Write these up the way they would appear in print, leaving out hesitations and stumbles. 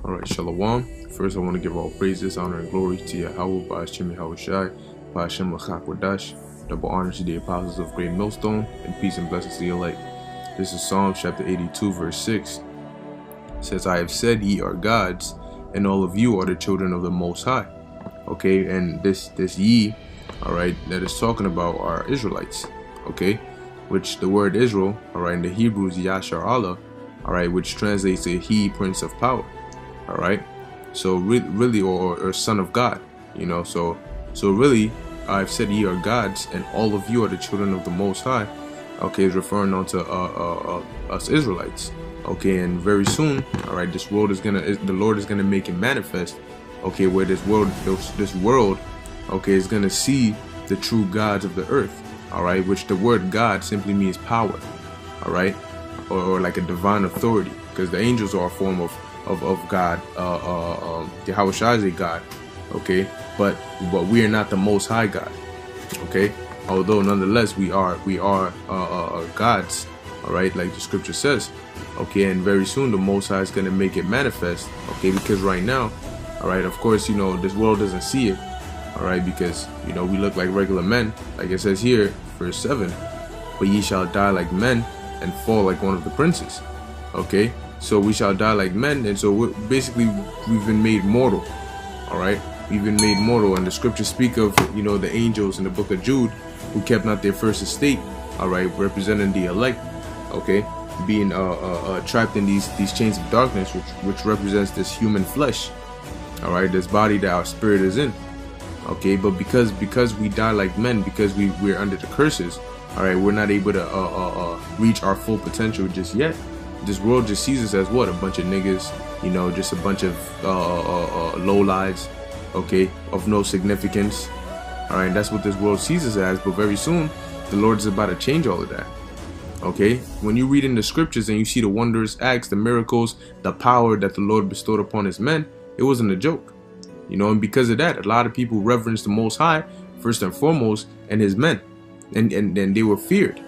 Alright, Shalom. First, I want to give all praises, honor, and glory to Yahweh, Ba'ashem Yahushai, Ba'ashem Lachakwadash. Double honor to the apostles of Great Millstone, and peace and blessings to the elect. This is Psalms chapter 82, verse 6. It says, I have said ye are gods, and all of you are the children of the Most High. Okay, and this ye, alright, that is talking about our Israelites. Okay, which the word Israel, alright, in the Hebrew is Yashar Allah, alright, which translates to He, Prince of Power. All right, so really, or son of God, you know. So really, I've said ye are gods, and all of you are the children of the Most High. Okay, is referring on to us Israelites. Okay, and very soon, all right, the Lord is gonna make it manifest. Okay, where this world, okay, is gonna see the true gods of the earth. All right, which the word God simply means power. All right, or like a divine authority, because the angels are a form of God. Yahushua is a God, okay, but we are not the Most High God, okay. Although nonetheless we are gods, all right, like the scripture says, okay. And very soon the Most High is going to make it manifest, okay, because right now, all right, of course, you know, this world doesn't see it, all right, because, you know, we look like regular men, like it says here, verse 7, but ye shall die like men and fall like one of the princes, okay. So we shall die like men, and so we've been made mortal. All right, we've been made mortal, and the scriptures speak of, you know, the angels in the book of Jude who kept not their first estate. All right, representing the elect. Okay, being trapped in these chains of darkness, which represents this human flesh. All right, this body that our spirit is in. Okay, but because we die like men, because we're under the curses. All right, we're not able to reach our full potential just yet. This world just sees us as what? A bunch of niggas, you know, just a bunch of low lives, okay, of no significance. All right, that's what this world sees us as. But very soon, the Lord is about to change all of that. Okay, when you read in the scriptures and you see the wondrous acts, the miracles, the power that the Lord bestowed upon His men, it wasn't a joke, you know. And because of that, a lot of people reverence the Most High first and foremost, and His men, and they were feared.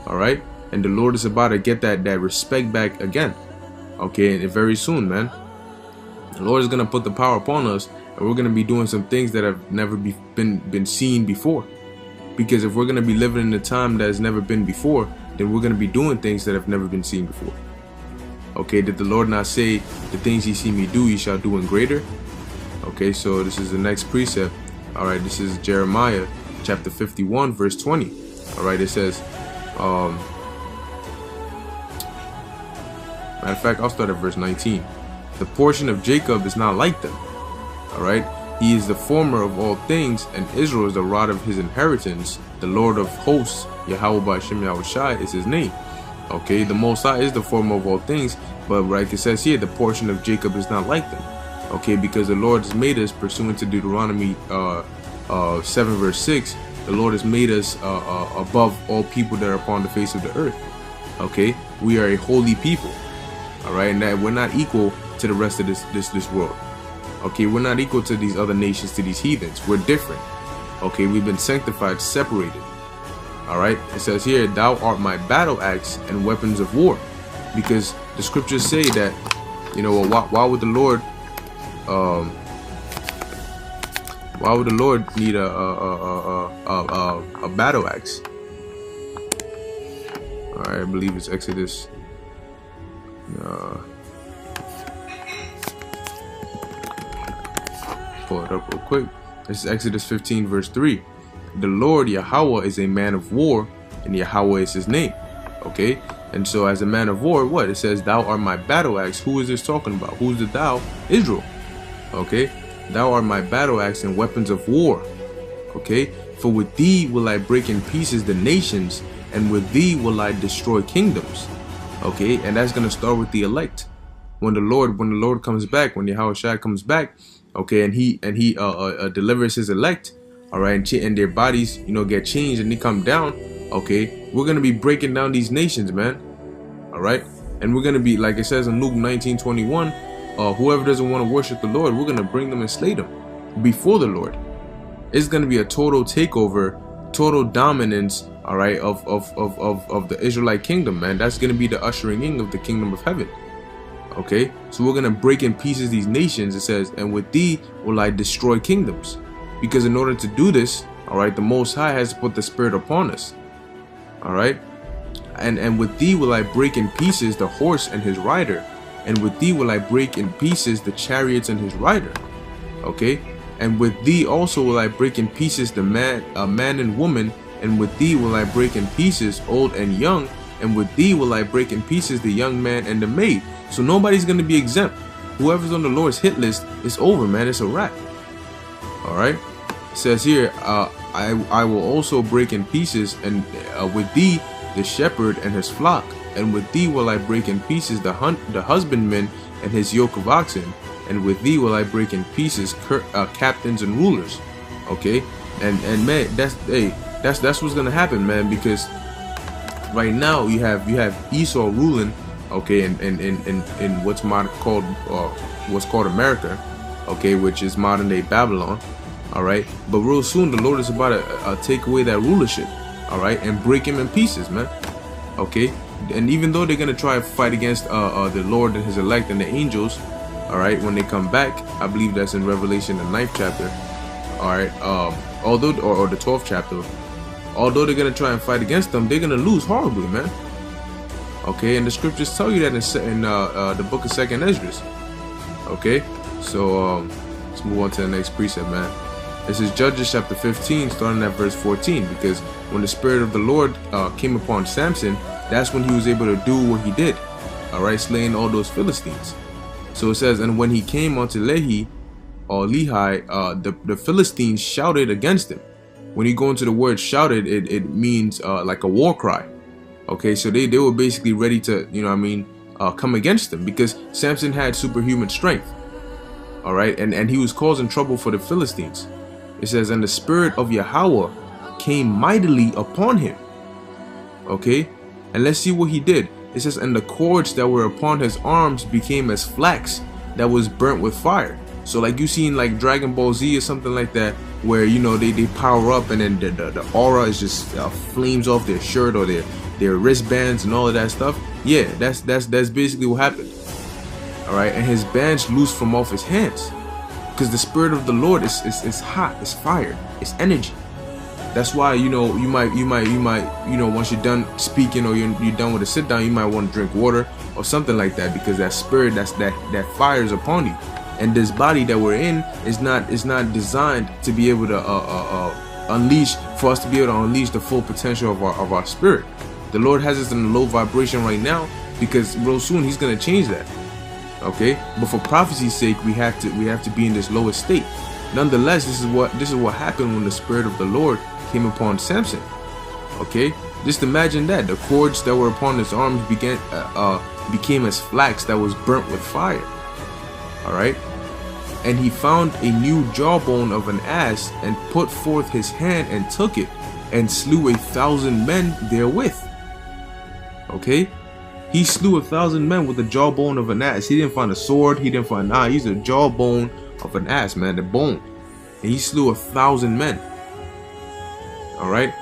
All right. And the Lord is about to get that respect back again. Okay, and very soon, man. The Lord is going to put the power upon us, and we're going to be doing some things that have never been seen before. Because if we're going to be living in a time that has never been before, then we're going to be doing things that have never been seen before. Okay, did the Lord not say, the things ye see me do, ye shall do in greater? Okay, so this is the next precept. All right, this is Jeremiah chapter 51, verse 20. All right, it says, matter of fact, I'll start at verse 19. The portion of Jacob is not like them. Alright? He is the former of all things, and Israel is the rod of his inheritance. The Lord of hosts, Yahweh Ba'ashem Yahushai, is his name. Okay, the Most High is the former of all things, but like it says here, the portion of Jacob is not like them. Okay, because the Lord has made us, pursuant to Deuteronomy 7 verse 6, the Lord has made us above all people that are upon the face of the earth. Okay, we are a holy people. All right, and that we're not equal to the rest of this world. Okay, we're not equal to these other nations, to these heathens. We're different. Okay, we've been sanctified, separated. All right, it says here, thou art my battle axe and weapons of war, because the scriptures say that, you know, why would the Lord need a battle axe? All right, I believe it's Exodus. Pull it up real quick. This is Exodus 15 verse 3. The Lord Yahweh is a man of war, and Yahweh is his name. Okay, and so as a man of war, what it says, thou art my battle axe. Who is this talking about? Who's the thou? Israel. Okay, thou art my battle axe and weapons of war. Okay, for with thee will I break in pieces the nations, and with thee will I destroy kingdoms. Okay, and that's gonna start with the elect. When the Lord comes back, when Yahushua comes back, okay, and he delivers his elect, all right, and their bodies, you know, get changed and they come down. Okay, we're gonna be breaking down these nations, man. All right, and we're gonna be, like it says in Luke 19:21, whoever doesn't want to worship the Lord, we're gonna bring them and slay them before the Lord. It's gonna be a total takeover, total dominance, all right, of the Israelite kingdom, man. That's gonna be the ushering in of the kingdom of heaven. Okay, so we're gonna break in pieces these nations. It says, and with thee will I destroy kingdoms. Because in order to do this, all right, the Most High has to put the Spirit upon us. All right, and with thee will I break in pieces the horse and his rider, and with thee will I break in pieces the chariots and his rider. Okay, and with thee also will I break in pieces the man and woman, and with thee will I break in pieces old and young, and with thee will I break in pieces the young man and the maid. So nobody's going to be exempt. Whoever's on the Lord's hit list, it's over, man. It's a wrap. All right. It says here, I will also break in pieces, and with thee the shepherd and his flock, and with thee will I break in pieces the husbandman and his yoke of oxen, and with thee will I break in pieces captains and rulers. Okay, and man, that's what's gonna happen, man, because right now you have Esau ruling. Okay, in what's called America, okay, which is modern day Babylon. All right, but real soon the Lord is about to take away that rulership, all right, and break him in pieces, man. Okay, and even though they're gonna try to fight against the Lord and his elect and the angels, all right, when they come back, I believe that's in Revelation the 9th chapter. All right, although or the 12th chapter, although they're gonna try and fight against them, they're gonna lose horribly, man. Okay, and the scriptures tell you that in the book of 2nd Esdras. Okay, so let's move on to the next precept, man. This is Judges chapter 15, starting at verse 14, because when the Spirit of the Lord came upon Samson, that's when he was able to do what he did, all right, slaying all those Philistines. So it says, and when he came unto Lehi, or Lehi, the Philistines shouted against him. When you go into the word shouted, it means like a war cry. Okay, so they were basically ready to, you know what I mean, come against him, because Samson had superhuman strength. All right, and he was causing trouble for the Philistines. It says, and the Spirit of Yahweh came mightily upon him. Okay, and let's see what he did. It says, and the cords that were upon his arms became as flax that was burnt with fire. So like you seen like Dragon Ball Z or something like that, where, you know, they power up and then the aura is just flames off their shirt or their wristbands and all of that stuff. Yeah, that's basically what happened. All right, and his bands loosed from off his hands, because the Spirit of the Lord is hot, it's fire, it's energy. That's why, you know, you might, you know, once you're done speaking or you're done with a sit down, you might want to drink water or something like that, because that spirit, that fire is upon you. And this body that we're in is not designed to be able to unleash, for us to be able to unleash the full potential of our spirit. The Lord has us in a low vibration right now, because real soon he's going to change that. Okay, but for prophecy's sake, we have to be in this lowest state. Nonetheless, this is what happened when the Spirit of the Lord came upon Samson. Okay, just imagine that the cords that were upon his arms became as flax that was burnt with fire. All right, and he found a new jawbone of an ass, and put forth his hand and took it, and slew 1,000 men therewith. Okay, he slew 1,000 men with the jawbone of an ass. He didn't find a sword. He didn't find he's a jawbone of an ass, man, the bone. And he slew 1,000 men. All right,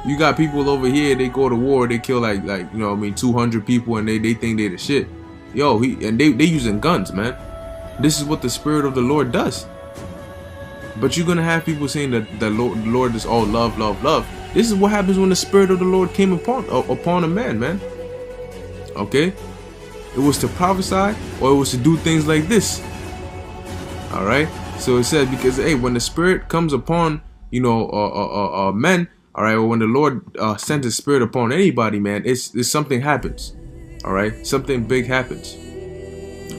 you got people over here, they go to war, they kill like you know what I mean, 200 people, and they think they the shit. Yo, they using guns, man. This is what the Spirit of the Lord does. But you're gonna have people saying that the Lord is all love, love, love. This is what happens when the Spirit of the Lord came upon a man. Okay, it was to prophesy, or it was to do things like this. All right, so it says, because hey, when the Spirit comes upon, you know, men, all right, or when the Lord sends His Spirit upon anybody, man, it's something happens. All right, something big happens.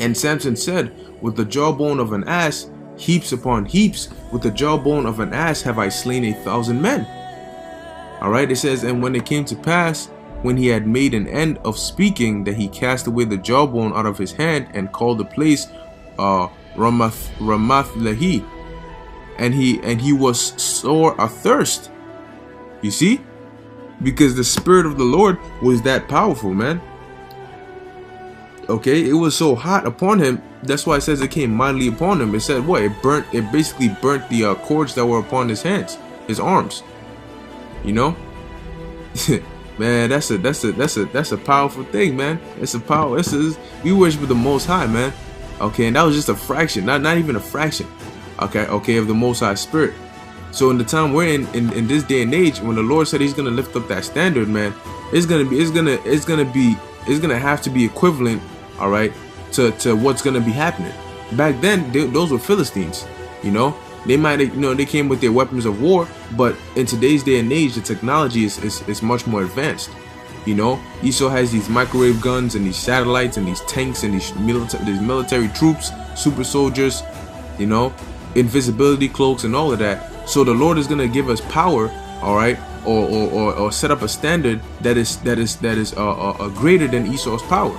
And Samson said, with the jawbone of an ass, heaps upon heaps, with the jawbone of an ass have I slain 1,000 men. All right, it says, and when it came to pass, when he had made an end of speaking, that he cast away the jawbone out of his hand, and called the place Ramath Lehi, and he was sore athirst. You see, because the Spirit of the Lord was that powerful, man. Okay, it was so hot upon him. That's why it says it came mightily upon him. It said what? It basically burnt the cords that were upon his hands, his arms. You know, Man, that's a powerful thing, man. It's a power. We worship the Most High, man. Okay, and that was just a fraction, not even a fraction. Okay, of the Most High Spirit. So in the time we're in this day and age, when the Lord said He's gonna lift up that standard, man, it's gonna have to be equivalent, all right, to what's gonna be happening. Back then, those were Philistines, you know. They might, they came with their weapons of war, but in today's day and age, the technology is much more advanced. You know, Esau has these microwave guns and these satellites and these tanks and these military troops, super soldiers, you know, invisibility cloaks and all of that. So the Lord is gonna give us power, all right, or set up a standard that is greater than Esau's power.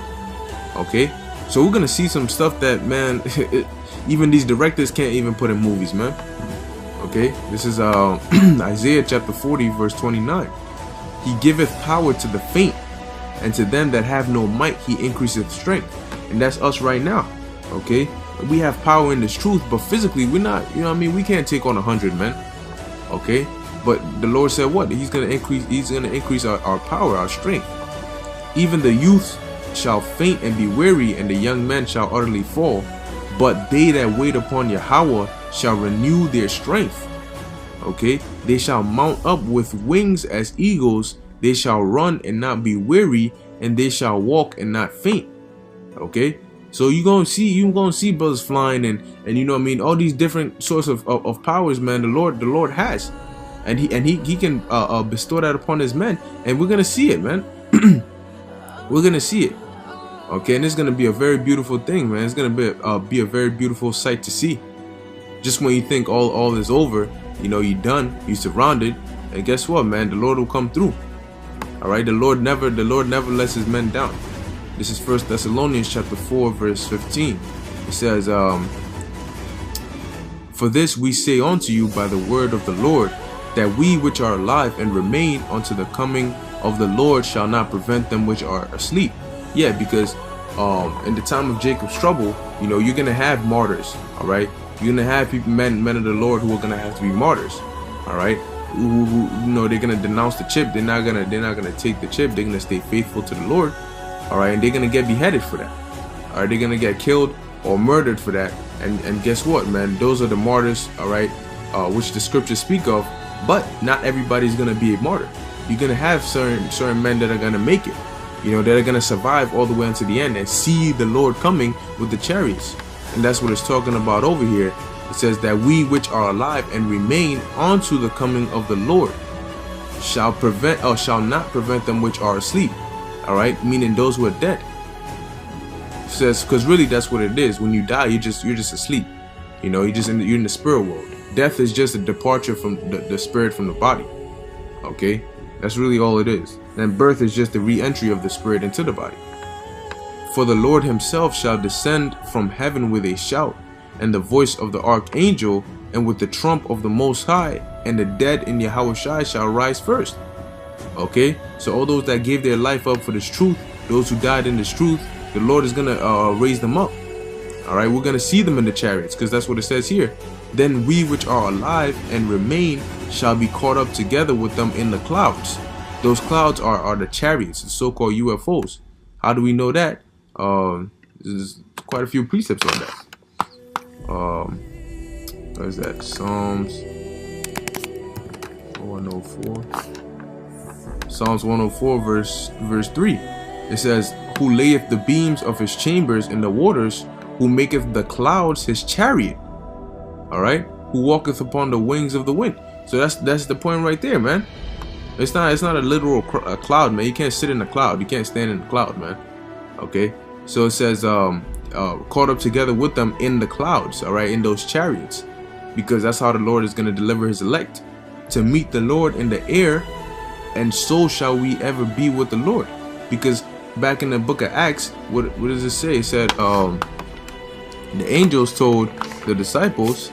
Okay, so we're gonna see some stuff that, man, even these directors can't even put in movies, man. Okay, this is Isaiah chapter 40 verse 29. He giveth power to the faint, and to them that have no might he increaseth strength. And that's us right now. Okay, we have power in this truth, but physically we're not, we can't take on 100 men. Okay, but the Lord said what? He's gonna increase our power, our strength. Even the youth shall faint and be weary, and the young men shall utterly fall. But they that wait upon Yahweh shall renew their strength. Okay, they shall mount up with wings as eagles. They shall run and not be weary, and they shall walk and not faint. Okay, so you're gonna see brothers flying and all these different sorts of powers, man. The Lord has, and he can bestow that upon His men, and we're gonna see it, man. We're gonna see it. Okay, and it's gonna be a very beautiful thing, man. It's gonna be a very beautiful sight to see. Just when you think all is over, you're done, you're surrounded, and guess what, man? The Lord will come through. All right, the Lord never lets His men down. This is 1 Thessalonians chapter 4 verse 15. It says, "For this we say unto you by the word of the Lord, that we which are alive and remain unto the coming of the Lord shall not prevent them which are asleep." Yeah, because in the time of Jacob's trouble, you're gonna have martyrs. All right, you're gonna have people, men of the Lord, who are gonna have to be martyrs. All right, who they're gonna denounce the chip. They're not gonna take the chip. They're gonna stay faithful to the Lord. All right, and they're gonna get beheaded for that. All right, they're gonna get killed or murdered for that. And guess what, man? Those are the martyrs. All right, which the scriptures speak of. But not everybody's gonna be a martyr. You're gonna have certain men that are gonna make it. That are gonna survive all the way unto the end and see the Lord coming with the chariots. And that's what it's talking about over here. It says that we which are alive and remain unto the coming of the Lord shall not prevent them which are asleep. All right, meaning those who are dead. It says, because really that's what it is. When you die, you're just asleep. You're in the spirit world. Death is just a departure from the spirit from the body. Okay, that's really all it is. And birth is just the re-entry of the spirit into the body. For the Lord Himself shall descend from heaven with a shout, and the voice of the archangel, and with the trump of the Most High, and the dead in Yahushua shall rise first. Okay, so all those that gave their life up for this truth, those who died in this truth, the Lord is gonna raise them up. All right, we're gonna see them in the chariots, because that's what it says here. Then we which are alive and remain shall be caught up together with them in the clouds. Those clouds are the chariots, the so-called UFOs. How do we know that? There's quite a few precepts on that. What is that? Psalms 104. Psalms 104 verse 3. It says, "Who layeth the beams of His chambers in the waters, who maketh the clouds His chariot." All right, who walketh upon the wings of the wind. So that's the point right there, man. It's not a literal cloud, man. You can't sit in a cloud. You can't stand in a cloud, man. Okay, so it says caught up together with them in the clouds. All right, in those chariots, because that's how the Lord is going to deliver His elect to meet the Lord in the air, and so shall we ever be with the Lord. Because back in the book of Acts, what does it say? It said the angels told the disciples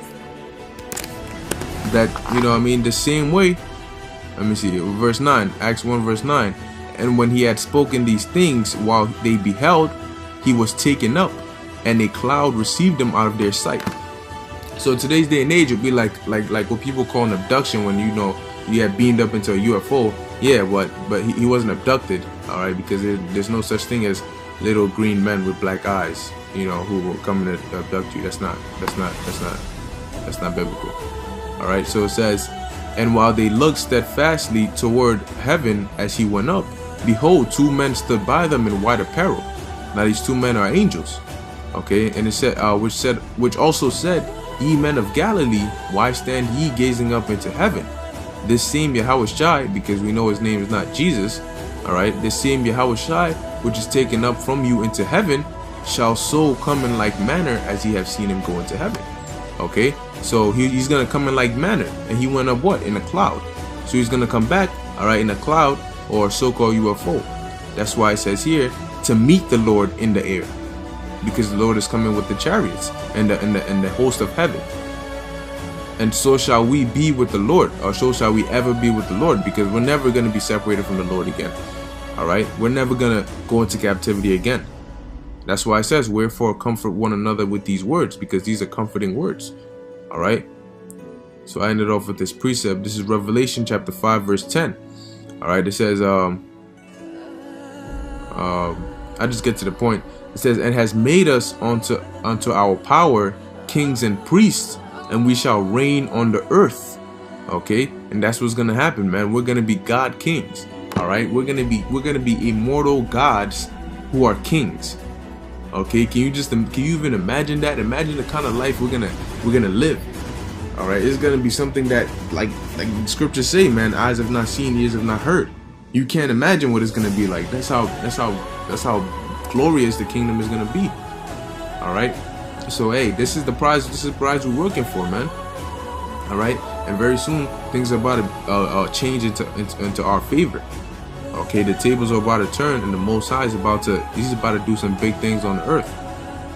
that the same way. Let me see, verse 9, Acts 1 verse 9. "And when He had spoken these things, while they beheld, He was taken up, and a cloud received Him out of their sight." So in today's day and age, it'd be like what people call an abduction, when you get beamed up into a UFO, Yeah, but he wasn't abducted, all right, because there's no such thing as little green men with black eyes, you know, who will come and abduct you. That's not biblical. All right, so it says, and while they looked steadfastly toward heaven as he went up, behold, two men stood by them in white apparel. Now these two men are angels. Okay, and it said, which also said, ye men of Galilee, why stand ye gazing up into heaven? This same Yahushai, because we know his name is not Jesus, all right, this same Yahushai, which is taken up from you into heaven, shall so come in like manner as ye have seen him go into heaven. Okay, so he's gonna come in like manner, and he went up what? In a cloud. So he's gonna come back, all right, in a cloud or so-called UFO. That's why it says here to meet the Lord in the air, because the Lord is coming with the chariots and the host of heaven. And so shall we be with the Lord, or so shall we ever be with the Lord, because we're never going to be separated from the Lord again. All right, we're never going to go into captivity again. That's why it says, wherefore comfort one another with these words, because these are comforting words. All right, so I ended off with this precept. This is Revelation chapter 5 verse 10. All right, it says I just get to the point. It says, and has made us unto our power kings and priests, and we shall reign on the earth. Okay, and that's what's gonna happen, man. We're gonna be God kings. All right, we're gonna be immortal gods who are kings. Okay, can you even imagine that? Imagine the kind of life we're gonna live. All right, it's gonna be something that, like the scriptures say, man, eyes have not seen, ears have not heard. You can't imagine what it's gonna be like. That's how glorious the kingdom is gonna be. All right. So hey, this is the prize. This is the prize we're working for, man. All right, and very soon things are about to change into our favor. Okay, the tables are about to turn, and the Most High is about to do some big things on the earth.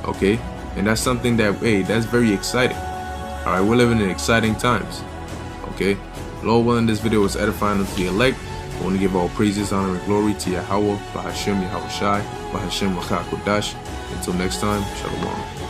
Okay, and that's something that, hey, that's very exciting. All right, we're living in exciting times. Okay, Lord willing, this video was edifying unto the elect. I want to give all praises, honor, and glory to Yahweh, Bahashem Yahushai, Bahashem Machakodash. Until next time, Shalom.